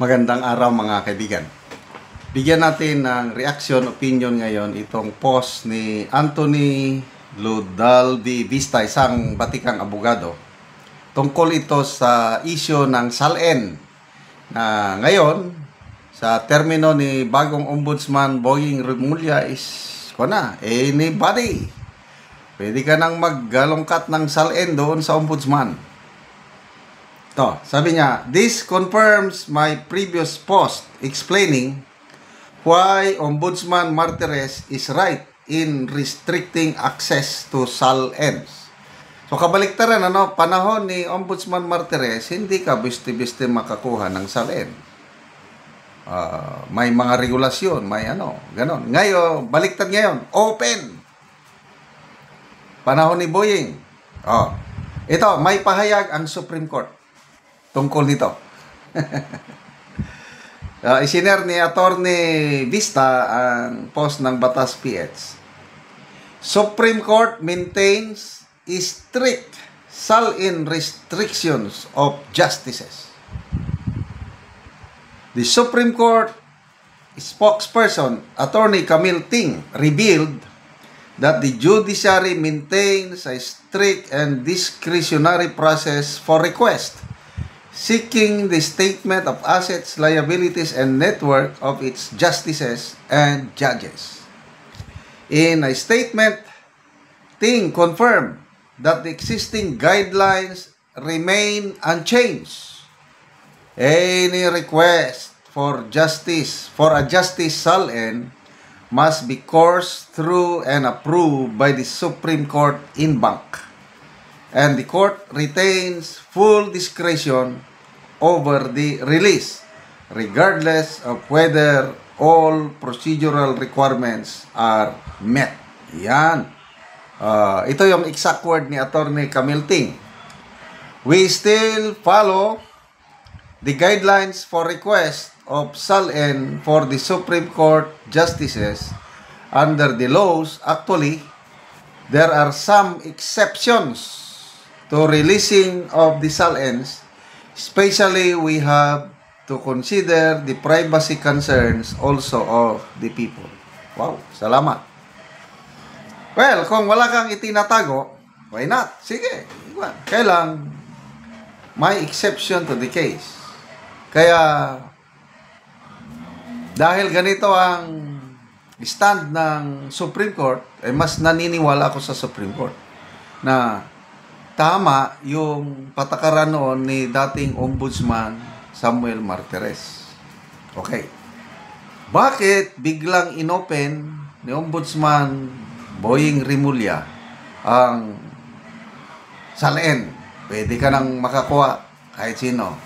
Magandang araw mga kaibigan. Bigyan natin ng reaction, opinion ngayon itong post ni Anthony Ludalvi Vista, isang batikang abogado. Tungkol ito sa issue ng SALN na ngayon sa termino ni bagong Ombudsman Boying Remulla is anybody. Pwede ka nang maggalongkat ng SALN doon sa Ombudsman. To, sabi niya, this confirms my previous post explaining why Ombudsman Martires is right in restricting access to SALNs. So kabaliktaran, panahon ni Ombudsman Martires, hindi ka biste-biste makakuha ng SALN. May mga regulasyon, may ganon. Ngayon, baliktad ngayon, open. Panahon ni Boying. Ito, may pahayag ang Supreme Court tungkol nito. Isiner ni Attorney Vista ang post ng Batas PH. Supreme Court maintains strict SALN restrictions of justices. The Supreme Court spokesperson, Attorney Camille Ting, revealed that the judiciary maintains a strict and discretionary process for request seeking the statement of assets, liabilities, and net worth of its justices and judges. In a statement, Ting confirmed that the existing guidelines remain unchanged. Any request for a justice SALN must be coursed through and approved by the Supreme Court in banc. And the court retains full discretion over the release, regardless of whether all procedural requirements are met. Yan. Ito yung exact word ni Attorney Camille Ting. We still follow the guidelines for request of SALN for the Supreme Court justices under the laws. Actually, there are some exceptions to releasing of the SALNs, especially we have to consider the privacy concerns also of the people. Wow, salamat. Well, kung wala kang itinatago, why not? Sige, kailang may exception to the case. Kaya, dahil ganito ang stand ng Supreme Court, mas naniniwala ako sa Supreme Court na tama yung patakaran noon ni dating Ombudsman Samuel Martires. Okay. Bakit biglang inopen ni Ombudsman Boying Remulla ang SALN? Pwede ka nang makakuha kahit sino.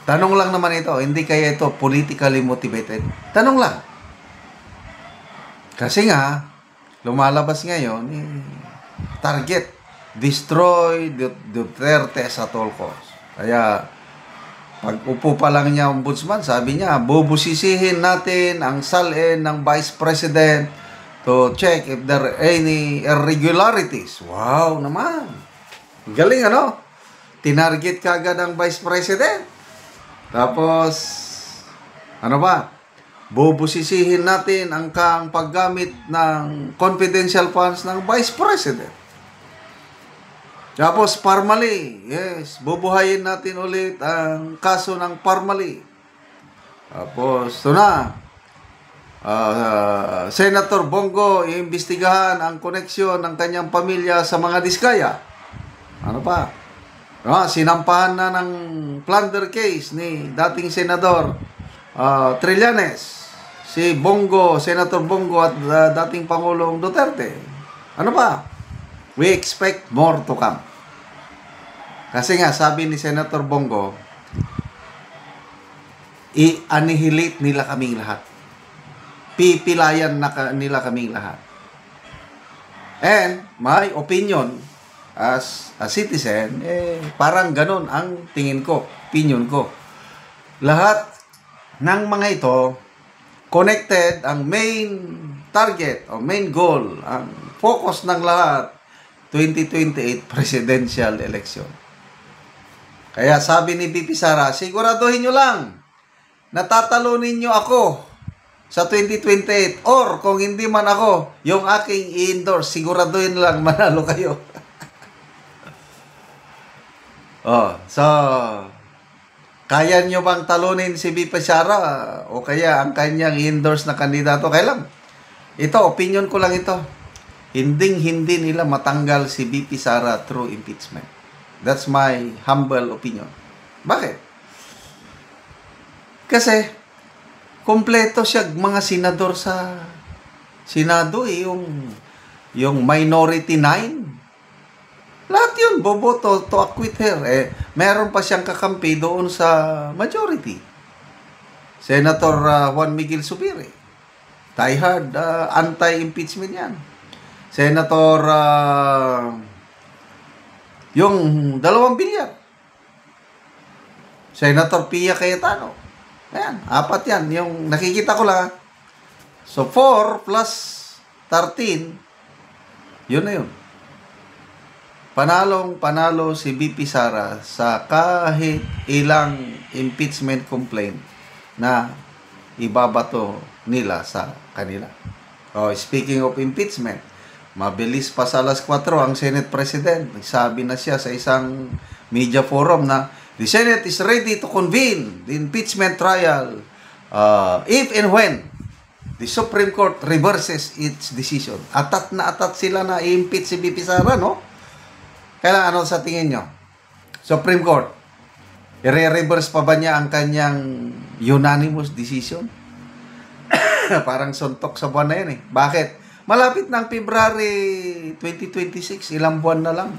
Tanong lang naman ito, hindi kaya ito politically motivated? Tanong lang. Kasi nga, lumalabas ngayon, target, destroy Duterte at all costs. Kaya, pag upo pa lang niya Ombudsman, sabi niya, bubusisihin natin ang SALN ng Vice President to check if there are any irregularities. Wow naman. Galing, Tinarget ka agad ang Vice President. Tapos, bubusisihin natin ang paggamit ng confidential funds ng Vice President. Tapos, Parmali. Yes, bubuhayin natin ulit ang kaso ng Parmali. Tapos, ito na. Senator Bongo, iimbestigahan ang koneksyon ng kanyang pamilya sa mga Diskaya. Sinampahan na ng plunder case ni dating Senador Trillanes, si Bongo, Senator Bongo at dating Pangulong Duterte. We expect more to come. Kasi nga, sabi ni Senator Bongo, i-annihilate nila kaming lahat. Pipilayan nila kaming lahat. And my opinion as a citizen, parang ganun ang tingin ko, opinion ko. Lahat ng mga ito, connected, ang main target o main goal, ang focus ng lahat, 2028 presidential election. Kaya sabi ni VP Sara, siguraduhin nyo lang, natatalunin nyo ako sa 2028. Or kung hindi man ako, yung aking i-endorse, siguraduhin lang manalo kayo. So, kaya nyo bang talunin si VP Sara o kaya ang kanyang i-endorse na kandidato? Kaya lang, ito, opinion ko lang ito. Hindi nila matanggal si VP Sara through impeachment. That's my humble opinion. Bakit? Kasi, kompleto siya mga senador sa Senado yung minority 9. Lahat yun, boboto to acquit her. Meron pa siyang kakampi doon sa majority. Senator Juan Miguel Zubiri. Diehard anti-impeachment yan. Senator yung 2 bilyar. Senator Pia Cayetano. Ayan, 4 yan. Yung nakikita ko lang. So, 4 plus 13, yun na yun. Panalo si VP Sara sa kahit ilang impeachment complaint na ibabato nila sa kanila. Speaking of impeachment, mabilis pa sa alas 4 ang Senate President. Nagsabi na siya sa isang media forum na the Senate is ready to convene the impeachment trial if and when the Supreme Court reverses its decision. Atat na atat sila na i-impeach si VP Sara, no? Kailan ano sa tingin nyo? Supreme Court, i-reverse pa ba niya ang kanyang unanimous decision? Parang suntok sa buwan na yan eh. Bakit? Malapit na ang February 2026. Ilang buwan na lang.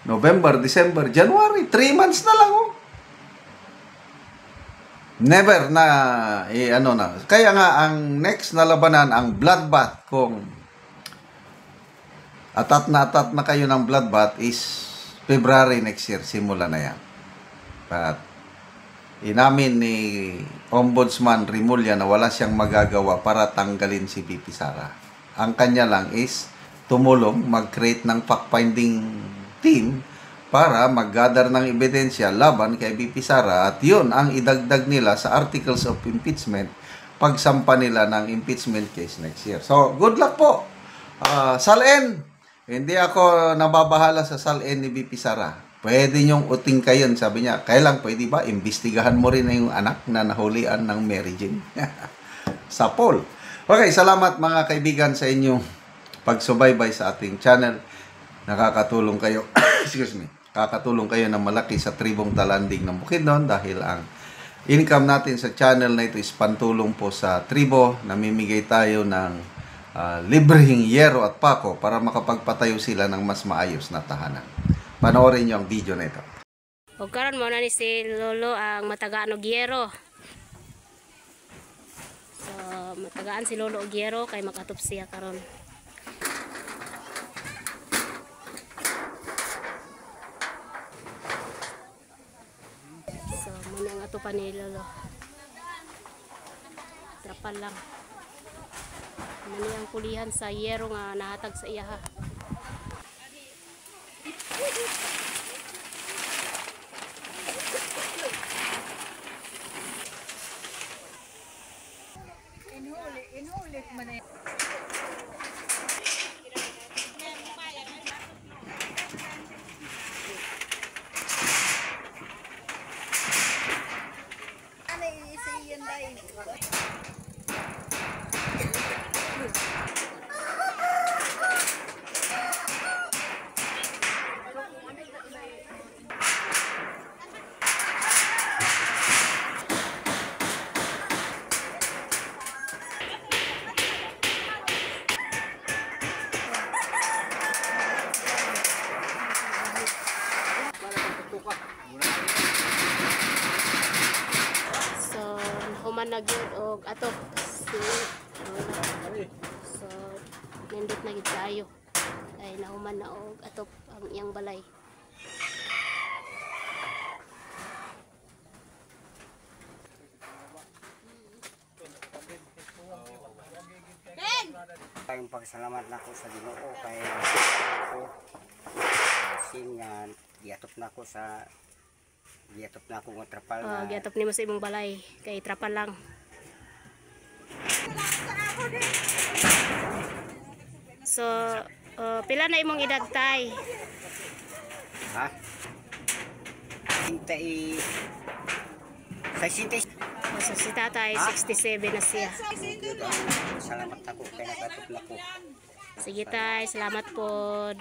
November, December, January. 3 months na lang, oh. Never na, ano na. Kaya nga, ang next na labanan, ang bloodbath, kung atat na kayo ng bloodbath is February next year. Simula na yan. But, inamin ni Ombudsman Rimulya na wala siyang magagawa para tanggalin si VP Sara. Ang kanya lang is tumulong, mag-create ng fact-finding team para mag-gather ng ebidensya laban kay VP Sara at yun ang idagdag nila sa articles of impeachment pagsampa nila ng impeachment case next year. So, good luck po. Sal-en, hindi ako nababahala sa sal-en ni VP Sara. Pwede niyong uting kayo, sabi niya. Kailang pwede ba? Imbestigahan mo rin na yung anak na nahulian ng Mary Jane. Sa Paul. Okay, salamat mga kaibigan sa inyong pagsubaybay sa ating channel. Nakakatulong kayo. Excuse me. Nakakatulong kayo ng malaki sa tribong Talanding ng Bukidnon dahil ang income natin sa channel na ito is pantulong po sa tribo. Namimigay tayo ng libreng yero at pako para makapagpatayo sila ng mas maayos na tahanan. Panoorin niyo ang video na ito. O karon mo na ni si Lolo ang matagaan og yero. So matagaan si Lolo og yero kay makatop siya karon. So muna ang atupan ni Lolo. Trapal lang. Mani ang kulihan sa yero nga nahatag sa iya ha. Inulit man eh. Ano isa yan dahil? So nahuman na gyud og atop si so nindot na gid kayo ay nahuman na og atop ang iyang balay. Tayong pagsalamat nako sa Ginoo kay ako sin nga giatop nako sa Giyatop na ako ng trapal Oh, na. giatop nimo sa imong balay kay trapal lang. So, pila na imong edad tay? Ha? Hintay. Sa sintes. So, si tatay 67 na siya. Salamat ako kay nagatop na ko. Sige tay, salamat pod.